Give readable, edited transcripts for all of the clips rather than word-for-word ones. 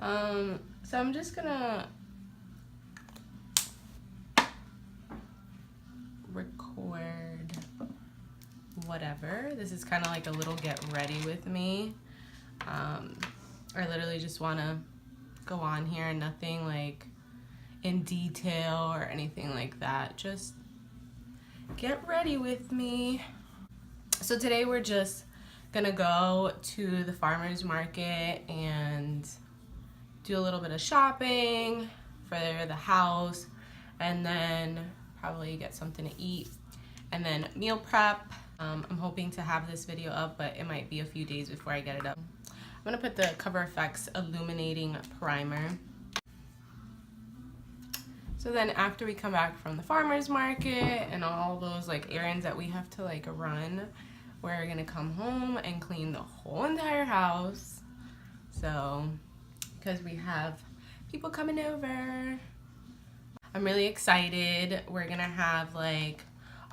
So I'm just gonna record whatever. This is kind of like a little get ready with me. I literally just want to go on here and nothing like in detail or anything like that. Just get ready with me. So today we're just gonna go to the farmer's market and do a little bit of shopping for the house, and then probably get something to eat, and then meal prep. I'm hoping to have this video up, but it might be a few days before I get it up. I'm gonna put the CoverFX Illuminating Primer. So then after we come back from the farmer's market and all those like errands that we have to like run, we're gonna come home and clean the whole entire house. So, because we have people coming over. I'm really excited. We're gonna have like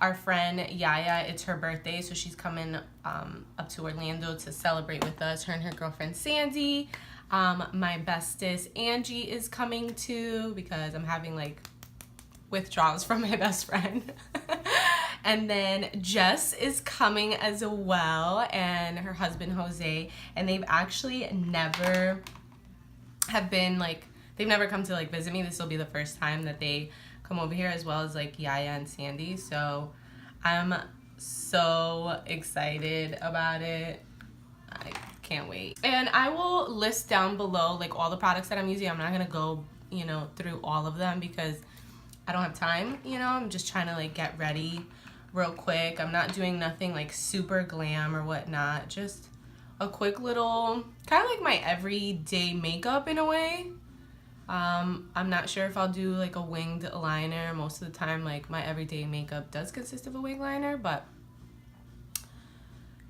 our friend Yaya, it's her birthday, so she's coming up to Orlando to celebrate with us. Her and her girlfriend Sandy. My bestest Angie is coming too, because I'm having like withdrawals from my best friend. And then Jess is coming as well, and her husband Jose, and they've actually never have been like, they've never come to like visit me. This will be the first time that they come over here, as well as like Yaya and Sandy. So I'm so excited about it. I can't wait. And I will list down below like all the products that I'm using. I'm not gonna go, you know, through all of them because I don't have time, you know. I'm just trying to like get ready real quick. I'm not doing nothing like super glam or whatnot. Just a quick little, kind of like my everyday makeup in a way. I'm not sure if I'll do like a winged liner. Most of the time, like my everyday makeup does consist of a wing liner, but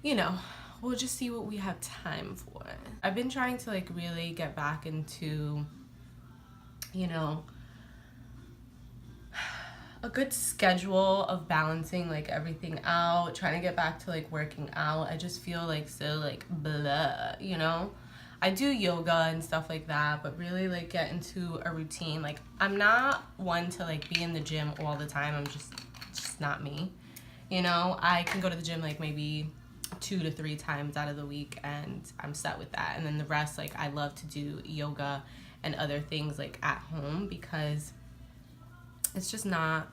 you know, we'll just see what we have time for. I've been trying to like really get back into, you know, a good schedule of balancing like everything out, trying to get back to like working out. I just feel like so like blah, you know. I do yoga and stuff like that, but really like get into a routine. Like I'm not one to like be in the gym all the time. I'm just not me, you know. I can go to the gym like maybe 2 to 3 times out of the week and I'm set with that. And then the rest, like I love to do yoga and other things like at home, because it's just not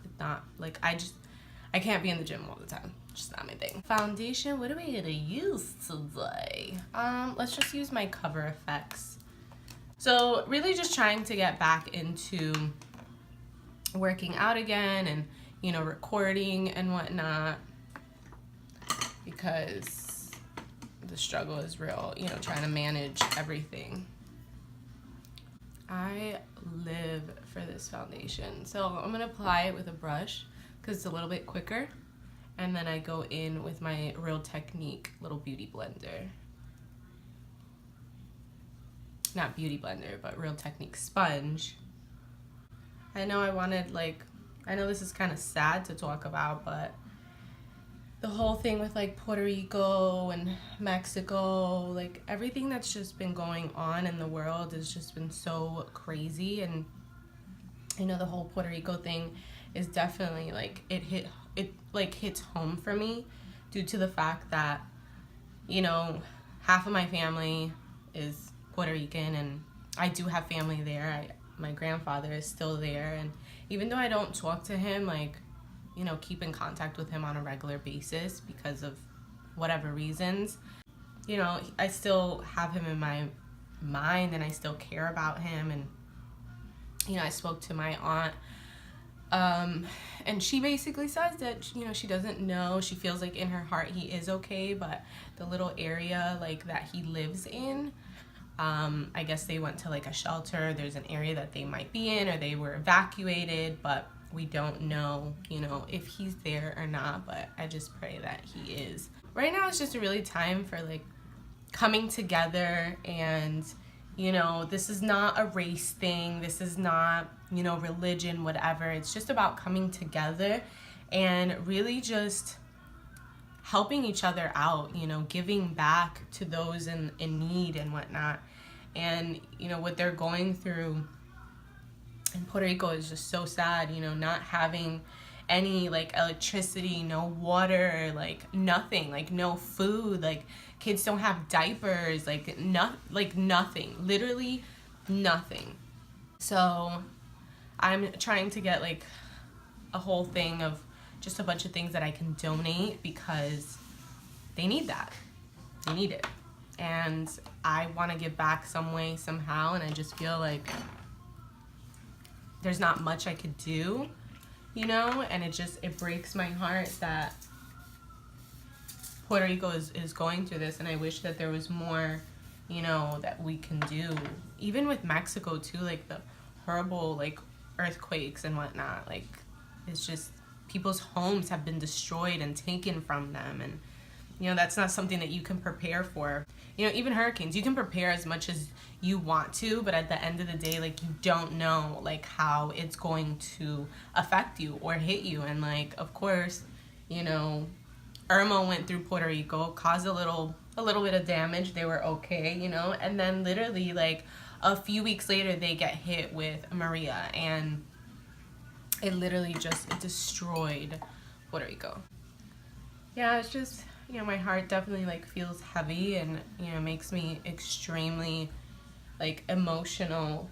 like I can't be in the gym all the time. Just not my thing. Foundation, what are we gonna use today? Let's just use my CoverFX. So really just trying to get back into working out again and, you know, recording and whatnot, because the struggle is real, you know, trying to manage everything. I live for this foundation. So I'm gonna apply it with a brush because it's a little bit quicker. And then I go in with my Real Technique little beauty blender. Not beauty blender, but Real Technique sponge. I know I wanted like, I know this is kind of sad to talk about, but the whole thing with like Puerto Rico and Mexico, like everything that's just been going on in the world has just been so crazy. And you know, the whole Puerto Rico thing is definitely like, it hits home for me due to the fact that, you know, half of my family is Puerto Rican and I do have family there. My grandfather is still there, and even though I don't talk to him, like, you know, keep in contact with him on a regular basis because of whatever reasons, you know, I still have him in my mind and I still care about him. And you know, I spoke to my aunt, and she basically says that, you know, she doesn't know, she feels like in her heart he is okay, but the little area like that he lives in, I guess they went to like a shelter, there's an area that they might be in, or they were evacuated, but we don't know, you know, if he's there or not. But I just pray that he is. Right now it's just really time for like coming together, and you know, this is not a race thing, this is not, you know, religion, whatever. It's just about coming together and really just helping each other out, you know, giving back to those in need and whatnot. And, you know, what they're going through in Puerto Rico is just so sad, you know, not having any like electricity, no water, like nothing, like no food, like kids don't have diapers, like nothing, literally nothing. So I'm trying to get like a whole thing of just a bunch of things that I can donate because they need that. They need it. And I want to give back some way, somehow, and I just feel like there's not much I could do, you know, and it breaks my heart that Puerto Rico is going through this, and I wish that there was more, you know, that we can do. Even with Mexico too, like the horrible like earthquakes and whatnot, like it's just people's homes have been destroyed and taken from them, and you know, that's not something that you can prepare for. You know, even hurricanes, you can prepare as much as you want to, but at the end of the day, like, you don't know, like, how it's going to affect you or hit you. And, like, of course, you know, Irma went through Puerto Rico, caused a little bit of damage. They were okay, you know, and then literally, like, a few weeks later, they get hit with Maria, and it literally just destroyed Puerto Rico. Yeah, it's just, you know, my heart definitely like feels heavy, and you know, makes me extremely like emotional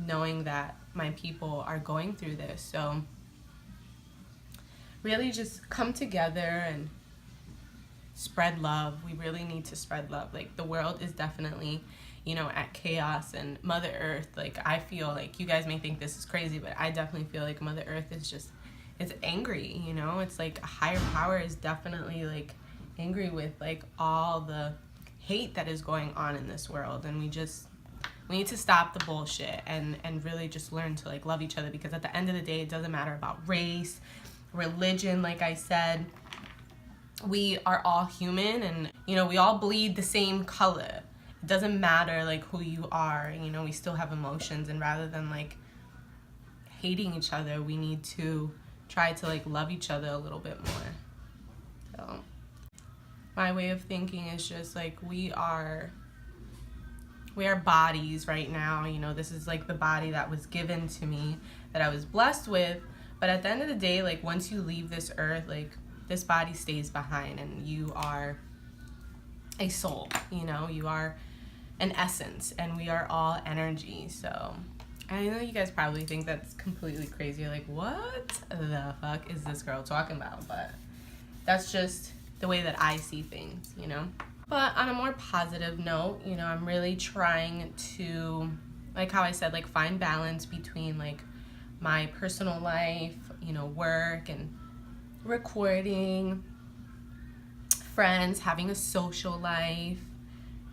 knowing that my people are going through this. So really just come together and spread love. We really need to spread love. Like, the world is definitely, you know, at chaos, and Mother Earth, like, I feel like, you guys may think this is crazy, but I definitely feel like Mother Earth is just, it's angry, you know? It's like a higher power is definitely like angry with like all the hate that is going on in this world, and we need to stop the bullshit and really just learn to like love each other, because at the end of the day, it doesn't matter about race, religion. Like I said, we are all human, and you know, we all bleed the same color. It doesn't matter like who you are, you know, we still have emotions, and rather than like hating each other, we need to try to like love each other a little bit more. So my way of thinking is just like, we are bodies right now, you know. This is like the body that was given to me, that I was blessed with, but at the end of the day, like, once you leave this earth, like, this body stays behind, and you are a soul, you know, you are an essence, and we are all energy. So I know you guys probably think that's completely crazy. You're like, what the fuck is this girl talking about? But that's just the way that I see things, you know? But on a more positive note, you know, I'm really trying to, like how I said, like, find balance between, like, my personal life, you know, work and recording, friends, having a social life,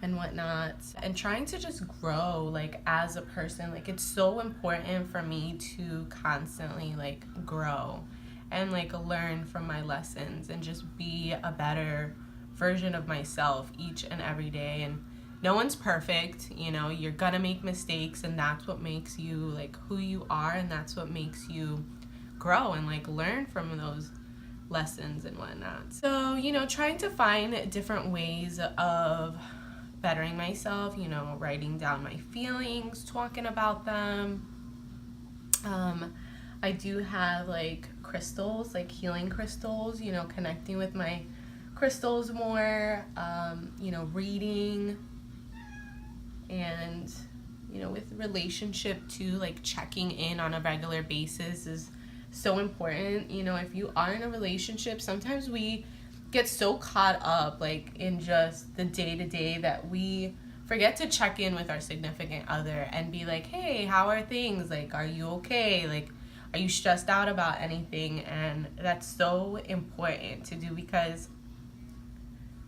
and whatnot, and trying to just grow like as a person. Like, it's so important for me to constantly like grow and like learn from my lessons and just be a better version of myself each and every day. And no one's perfect, you know, you're gonna make mistakes, and that's what makes you like who you are, and that's what makes you grow and like learn from those lessons and whatnot. So, you know, trying to find different ways of bettering myself, you know, writing down my feelings, talking about them. I do have like crystals, like healing crystals, you know, connecting with my crystals more, you know, reading, and, you know, with relationship too, like checking in on a regular basis is so important. You know, if you are in a relationship, sometimes we get so caught up like in just the day-to-day that we forget to check in with our significant other and be like, hey, how are things? Like, are you okay? Like, are you stressed out about anything? And that's so important to do, because,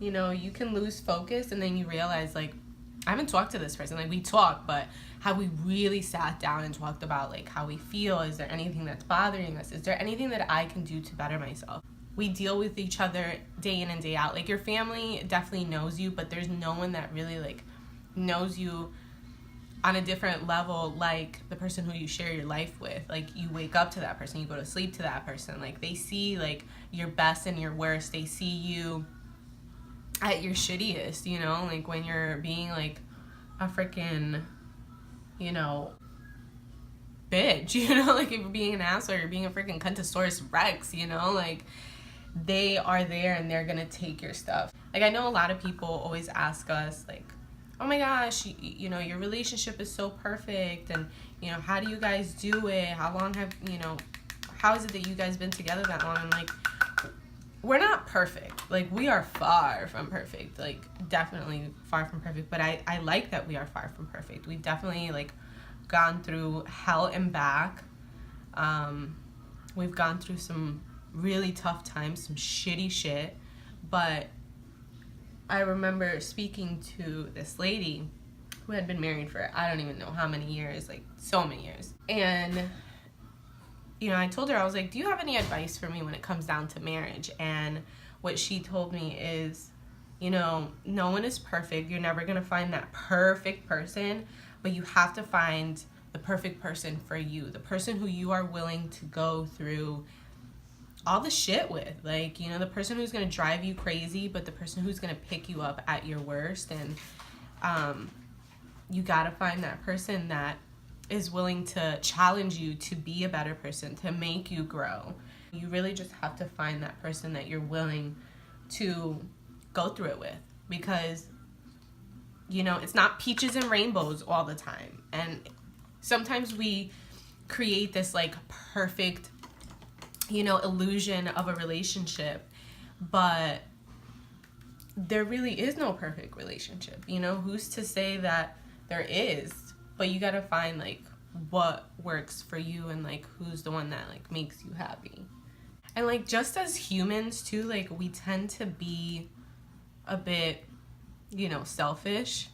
you know, you can lose focus and then you realize, like, I haven't talked to this person. Like, we talk, but have we really sat down and talked about like how we feel? Is there anything that's bothering us? Is there anything that I can do to better myself? We deal with each other day in and day out. Like, your family definitely knows you, but there's no one that really like knows you on a different level like the person who you share your life with. Like, you wake up to that person, you go to sleep to that person. Like, they see like your best and your worst. They see you at your shittiest, you know, like when you're being like a freaking, you know, bitch, you know, like if you're being an asshole, you're being a freaking Cuntosaurus Rex, you know, like they are there and they're gonna take your stuff. Like I know a lot of people always ask us like, oh my gosh, you know, your relationship is so perfect, and you know, how do you guys do it? How long have, you know, how is it that you guys been together that long? And like, we're not perfect. Like we are far from perfect, like definitely far from perfect, but I like that we are far from perfect. We've definitely like gone through hell and back. We've gone through some really tough times, some shitty shit, but I remember speaking to this lady who had been married for I don't even know how many years, like so many years. And you know, I told her, I was like, do you have any advice for me when it comes down to marriage? And what she told me is, you know, no one is perfect. You're never gonna find that perfect person, but you have to find the perfect person for you, the person who you are willing to go through all the shit with, like, you know, the person who's gonna drive you crazy, but the person who's gonna pick you up at your worst. And you gotta find that person that is willing to challenge you to be a better person, to make you grow. You really just have to find that person that you're willing to go through it with, because you know, it's not peaches and rainbows all the time. And sometimes we create this like perfect, you know, illusion of a relationship, but there really is no perfect relationship. You know, who's to say that there is? But you gotta find like what works for you, and like who's the one that like makes you happy. And like just as humans too, like we tend to be a bit, you know, selfish.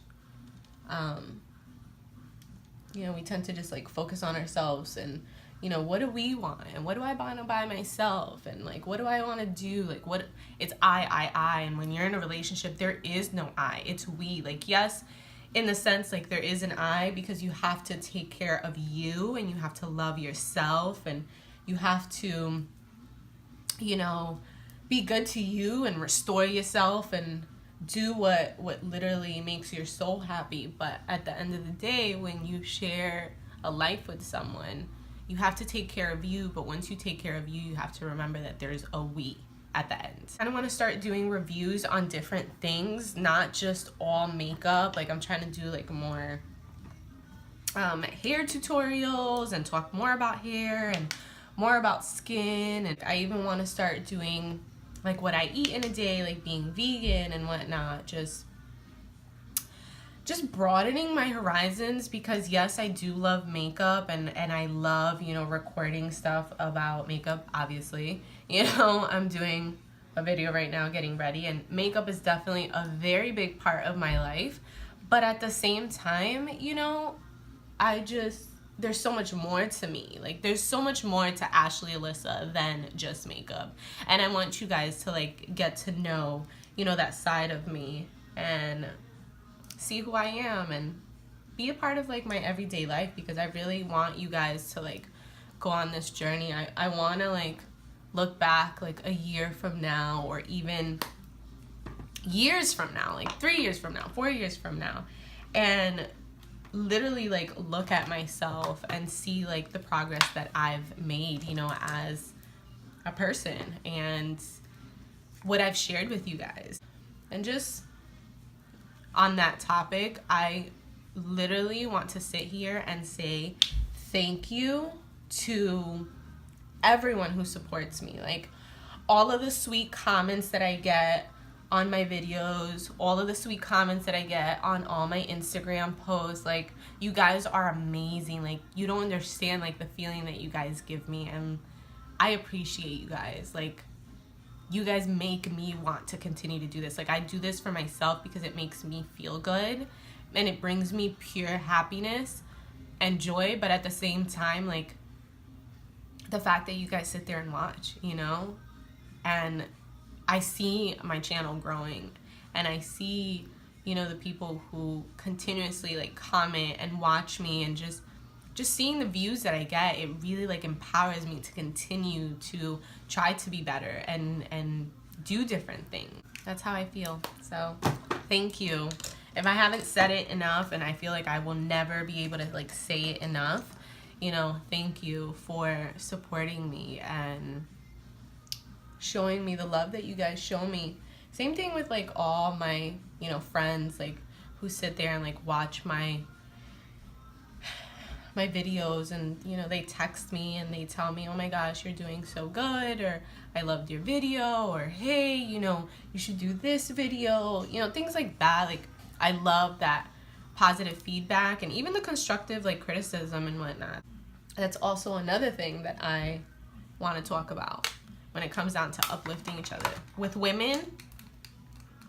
You know, we tend to just like focus on ourselves, and you know, what do we want, and what do I want to buy myself, and like what do I want to do, like what it's I. And when you're in a relationship, there is no I, it's we. Like yes, in the sense like there is an I, because you have to take care of you, and you have to love yourself, and you have to, you know, be good to you and restore yourself and do what literally makes your soul happy. But at the end of the day, when you share a life with someone, you have to take care of you. But once you take care of you, you have to remember that there's a we at the end. I want to start doing reviews on different things, not just all makeup. Like I'm trying to do like more hair tutorials and talk more about hair and more about skin. And I even want to start doing like what I eat in a day, like being vegan and whatnot, just broadening my horizons, because yes, I do love makeup, and I love, you know, recording stuff about makeup, obviously. You know, I'm doing a video right now getting ready, and makeup is definitely a very big part of my life. But at the same time, you know, there's so much more to me. Like there's so much more to Ashley Elissa than just makeup. And I want you guys to like get to know, you know, that side of me and see who I am and be a part of like my everyday life, because I really want you guys to like go on this journey. I want to like look back like a year from now, or even years from now, like 3 years from now, 4 years from now, and literally like look at myself and see like the progress that I've made, you know, as a person, and what I've shared with you guys. And just on that topic, I literally want to sit here and say thank you to everyone who supports me. Like all of the sweet comments that I get on my videos, all of the sweet comments that I get on all my Instagram posts, like you guys are amazing. Like you don't understand like the feeling that you guys give me, and I appreciate you guys. Like you guys make me want to continue to do this. Like I do this for myself because it makes me feel good, and it brings me pure happiness and joy. But at the same time, like the fact that you guys sit there and watch, you know, and I see my channel growing, and I see, you know, the people who continuously like comment and watch me, and just seeing the views that I get, it really like empowers me to continue to try to be better and do different things. That's how I feel. So thank you. if I haven't said it enough, and I feel like I will never be able to like say it enough, you know, thank you for supporting me and showing me the love that you guys show me. Same thing with like all my, you know, friends like who sit there and like watch my videos, and you know, they text me and they tell me, oh my gosh, you're doing so good, or I loved your video, or hey, you know, you should do this video, you know, things like that. Like I love that positive feedback, and even the constructive like criticism and whatnot. That's also another thing that I want to talk about when it comes down to uplifting each other. With women,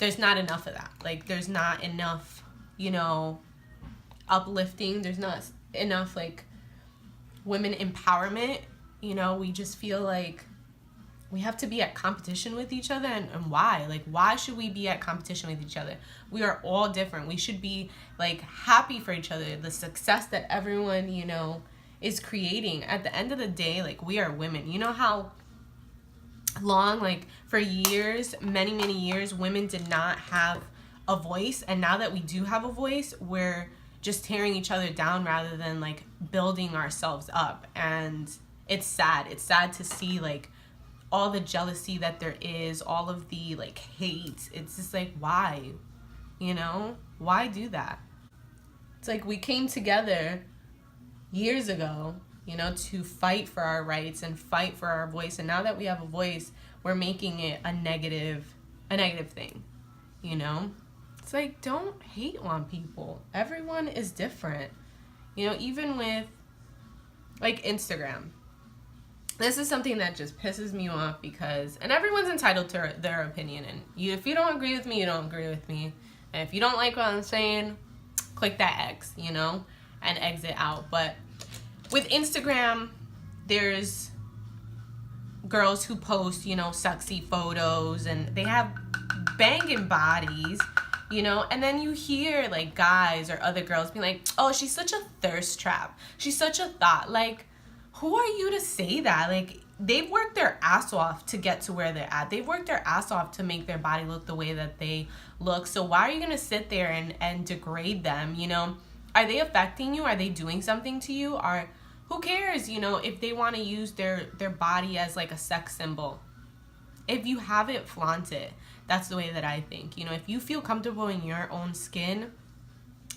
there's not enough of that. Like there's not enough, you know, uplifting. There's not enough like women empowerment. You know, we just feel like we have to be at competition with each other, and why? Like, why should we be at competition with each other? We are all different. We should be like happy for each other, the success that everyone, you know, is creating. At the end of the day, like, we are women. You know how long, like for years, many years, women did not have a voice, and now that we do have a voice, we're just tearing each other down rather than like building ourselves up. And it's sad. It's sad to see like all the jealousy that there is, all of the like hate. It's just like, why? You know, why do that? It's like we came together years ago, you know, to fight for our rights and fight for our voice, and now that we have a voice, we're making it a negative thing, you know? It's like, don't hate on people. Everyone is different. You know, even with like Instagram. This is something that just pisses me off because, and everyone's entitled to their opinion, and if you don't agree with me, you don't agree with me. And if you don't like what I'm saying, click that X, you know, and exit out. But with Instagram, there's girls who post, you know, sexy photos, and they have banging bodies, you know, and then you hear like guys or other girls being like, oh, she's such a thirst trap, she's such a thought. Like, who are you to say that? Like, they've worked their ass off to get to where they're at. They've worked their ass off to make their body look the way that they look. So why are you gonna sit there and degrade them? You know, are they affecting you? Are they doing something to you? Or who cares, you know, if they want to use their body as like a sex symbol? If you have it, flaunt it. That's the way that I think. You know, if you feel comfortable in your own skin,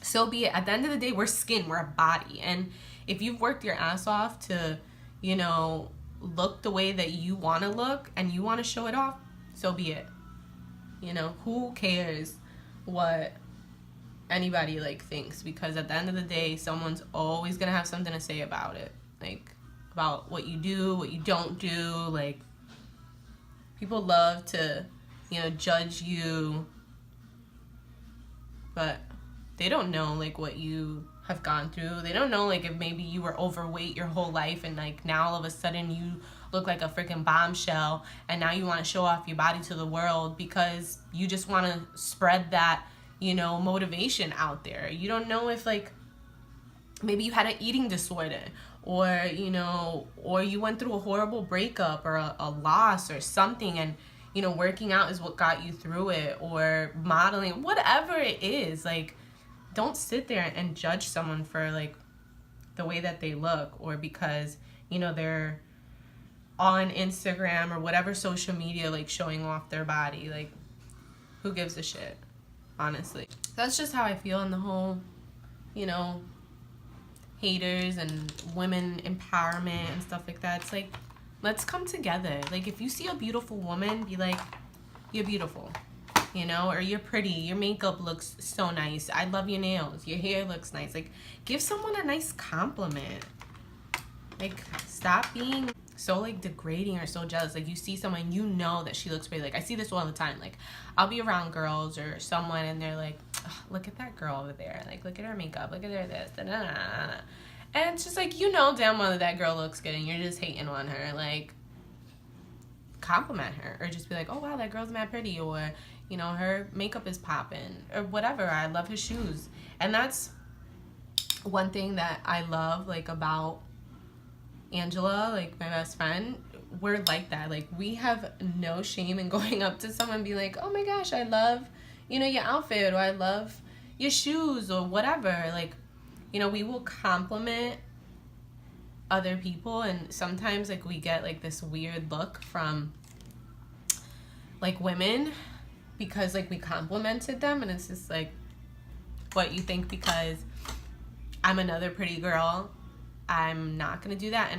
so be it. At the end of the day, we're skin, we're a body. And if you've worked your ass off to, you know, look the way that you want to look and you want to show it off, so be it. You know, who cares what anybody like thinks? Because at the end of the day, someone's always gonna have something to say about it, like about what you do, what you don't do. Like, people love to, you know, judge you, but they don't know like what you have gone through. They don't know like if maybe you were overweight your whole life and like now all of a sudden you look like a freaking bombshell, and now you want to show off your body to the world because you just want to spread that, you know, motivation out there. You don't know if like maybe you had an eating disorder, or, you know, or you went through a horrible breakup or a loss or something, and, you know, working out is what got you through it, or modeling, whatever it is. Like, don't sit there and judge someone for like the way that they look, or because, you know, they're on Instagram or whatever social media like showing off their body. Like, who gives a shit, honestly? That's just how I feel in the whole, you know, haters and women empowerment and stuff like that. It's like, let's come together. Like, if you see a beautiful woman, be like, you're beautiful, you know, or you're pretty, your makeup looks so nice, I love your nails, your hair looks nice. Like, give someone a nice compliment. Like, stop being so like degrading or so jealous. Like, you see someone, you know that she looks pretty. Like, I see this all the time. Like, I'll be around girls or someone and they're like, oh, look at that girl over there, like, look at her makeup, look at her this, da, da, da, da. And it's just like, you know damn well that girl looks good and you're just hating on her. Like, compliment her, or just be like, oh wow, that girl's mad pretty, or, you know, her makeup is popping, or whatever. I love her shoes. And that's one thing that I love, like, about Angela, like my best friend. We're like that. Like, we have no shame in going up to someone and be like, oh my gosh, I love, you know, your outfit, or I love, your shoes or whatever. Like, you know, we will compliment other people, and sometimes like we get like this weird look from like women because like we complimented them, and it's just like, what, you think because I'm another pretty girl I'm not gonna do that?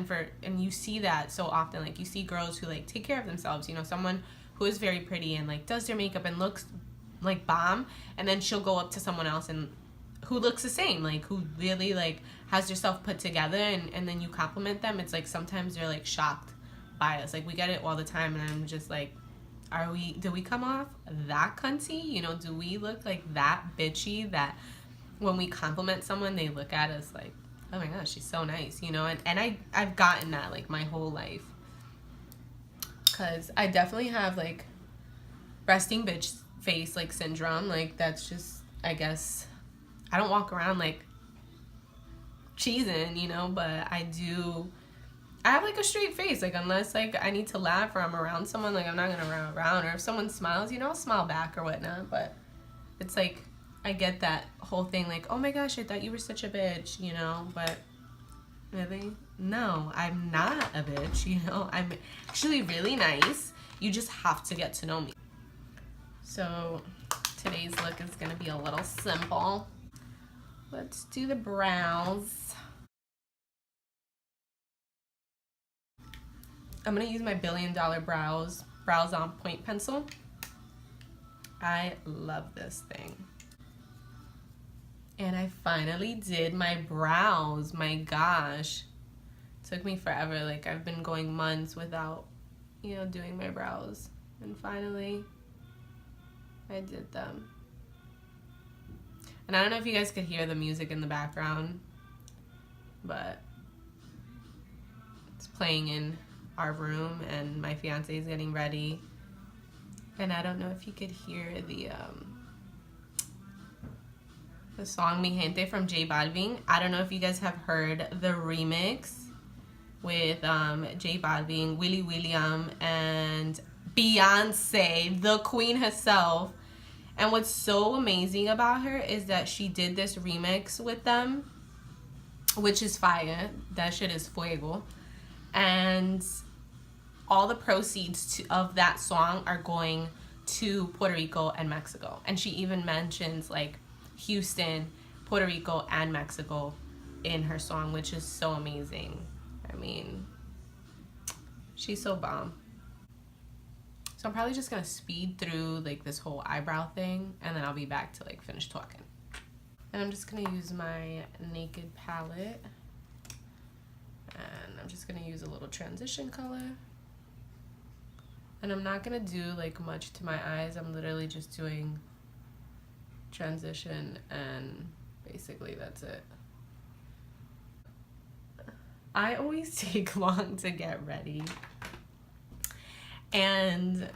And you see that so often. Like, you see girls who like take care of themselves, you know, someone who is very pretty and like does their makeup and looks like bomb, and then she'll go up to someone else and who looks the same, like who really like has herself put together, and then you compliment them. It's like sometimes they're like shocked by us. Like, we get it all the time, and I'm just like, do we come off that cunty? You know, do we look like that bitchy that when we compliment someone they look at us like, oh my gosh, she's so nice, you know? And I've gotten that like my whole life, because I definitely have like resting bitch face like syndrome. Like, that's just, I guess, I don't walk around like cheesing, you know, but I have like a straight face. Like, unless like I need to laugh or I'm around someone, like I'm not gonna run around. Or if someone smiles, you know, I'll smile back or whatnot. But it's like, I get that whole thing like, oh my gosh, I thought you were such a bitch, you know? But really, no, I'm not a bitch, you know? I'm actually really nice. You just have to get to know me. So today's look is gonna be a little simple. Let's do the brows. I'm gonna use my $1 Billion Brows on Point pencil. I love this thing. And I finally did my brows. My gosh. Took me forever. Like, I've been going months without, you know, doing my brows. And finally, I did them. And I don't know if you guys could hear the music in the background, but it's playing in our room, and my fiance is getting ready. And I don't know if you could hear the song Mi Gente from J Balvin. I don't know if you guys have heard the remix with J Balvin, Willie William, and Beyonce, the queen herself. And what's so amazing about her is that she did this remix with them, which is fire. That shit is fuego. And all the proceeds of that song are going to Puerto Rico and Mexico. And she even mentions like Houston, Puerto Rico, and Mexico in her song, which is so amazing. I mean, she's so bomb. So I'm probably just gonna speed through like this whole eyebrow thing, and then I'll be back to like finish talking. And I'm just gonna use my Naked palette, and I'm just gonna use a little transition color. And I'm not gonna do like much to my eyes. I'm literally just doing transition, and basically that's it. I always take long to get ready, and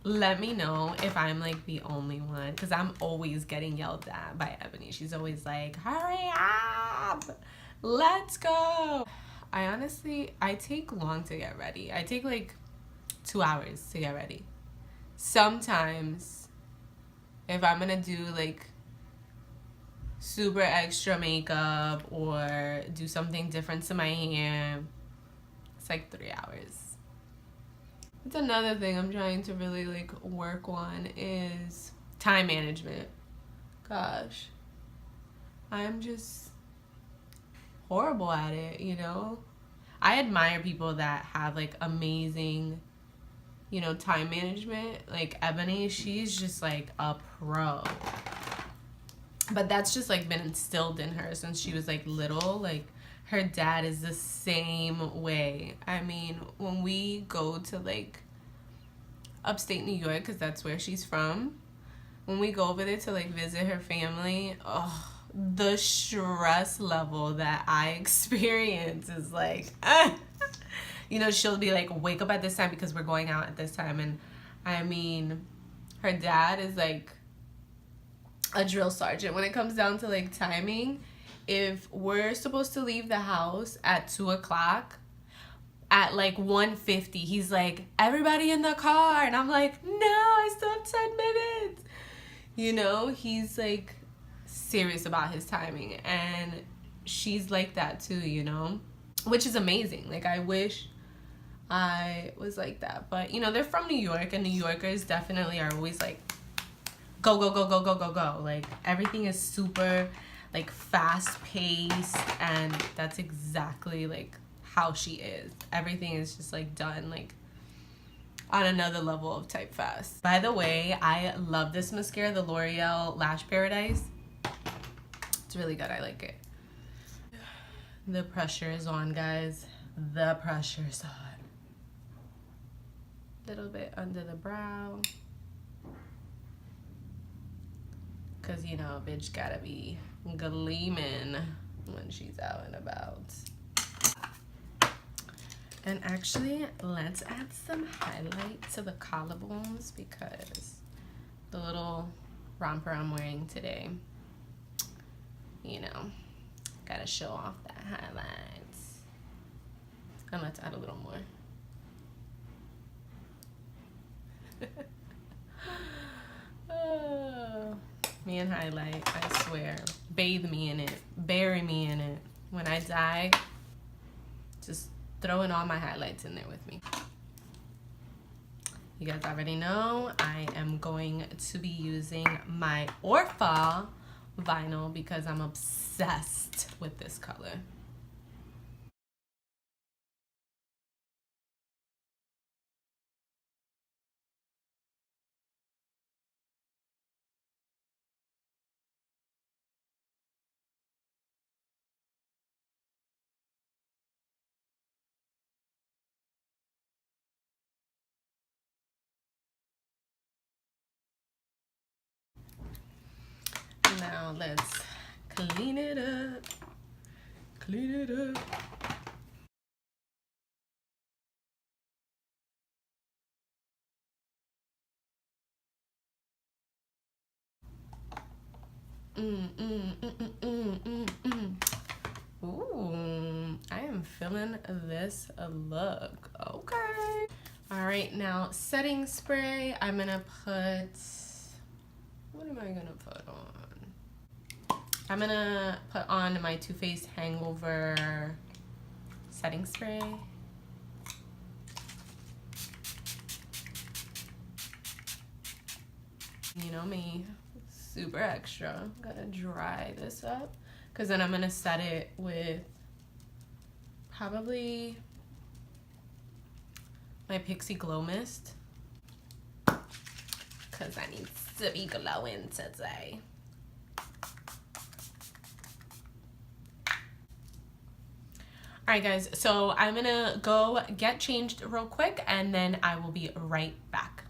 let me know if I'm like the only one, because I'm always getting yelled at by Ebony. She's always like, hurry up, let's go. I take long to get ready. I take like 2 hours to get ready. Sometimes if I'm gonna do like super extra makeup or do something different to my hair, it's like 3 hours. It's another thing I'm trying to really like work on is time management. Gosh, I'm just horrible at it, you know? I admire people that have like amazing, you know, time management. Like Ebony, she's just like a pro. But that's just like been instilled in her since she was like little. Like her dad is the same way. I mean, when we go to like upstate New York, because that's where she's from, when we go over there to like visit her family, oh, the stress level that I experience is like, you know, she'll be like, wake up at this time because we're going out at this time. And I mean, her dad is like a drill sergeant when it comes down to like timing. If we're supposed to leave the house at 2 o'clock, at like 1:50, he's like, everybody in the car. And I'm like, no, I still have 10 minutes. You know, he's like serious about his timing, and she's like that too, you know, which is amazing. Like, I wish I was like that, but you know, they're from New York, and New Yorkers definitely are always like go go go go go go go. Like, everything is super like fast paced, and that's exactly like how she is. Everything is just like done like on another level of type fast. By the way, I love this mascara, the L'Oreal Lash Paradise. It's really good. I like it. The pressure is on, guys. The pressure's on. Little bit under the brow, cause you know, bitch gotta be gleaming when she's out and about. And actually, let's add some highlight to the collarbones, because the little romper I'm wearing today, you know, gotta show off that highlights. And let's add a little more. Oh, me and highlight, I swear. Bathe me in it. Bury me in it. When I die, just throwing all my highlights in there with me. You guys already know I am going to be using my Orpha vinyl because I'm obsessed with this color. Now let's clean it up. Clean it up. Ooh, I am feeling this look. Okay. All right, now setting spray. I'm gonna put, what am I gonna put on? I'm gonna put on my Too Faced Hangover setting spray. You know me, super extra. I'm gonna dry this up, because then I'm gonna set it with probably my Pixie Glow Mist, because I need to be glowing today. Alright guys, so I'm gonna go get changed real quick, and then I will be right back.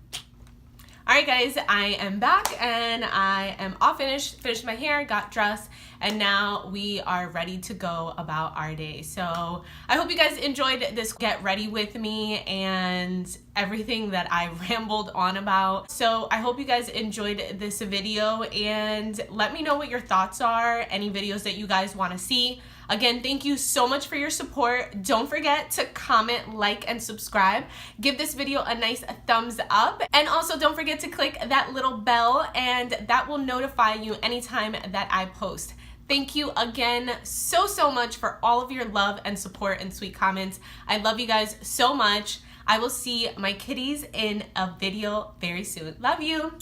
Alright guys, I am back, and I am all finished my hair, got dressed, and now we are ready to go about our day. So I hope you guys enjoyed this get ready with me and everything that I rambled on about. So I hope you guys enjoyed this video, and let me know what your thoughts are, any videos that you guys want to see. Again, thank you so much for your support. Don't forget to comment, like, and subscribe. Give this video a nice thumbs up. And also don't forget to click that little bell, and that will notify you anytime that I post. Thank you again so much for all of your love and support and sweet comments. I love you guys so much. I will see my kitties in a video very soon. Love you.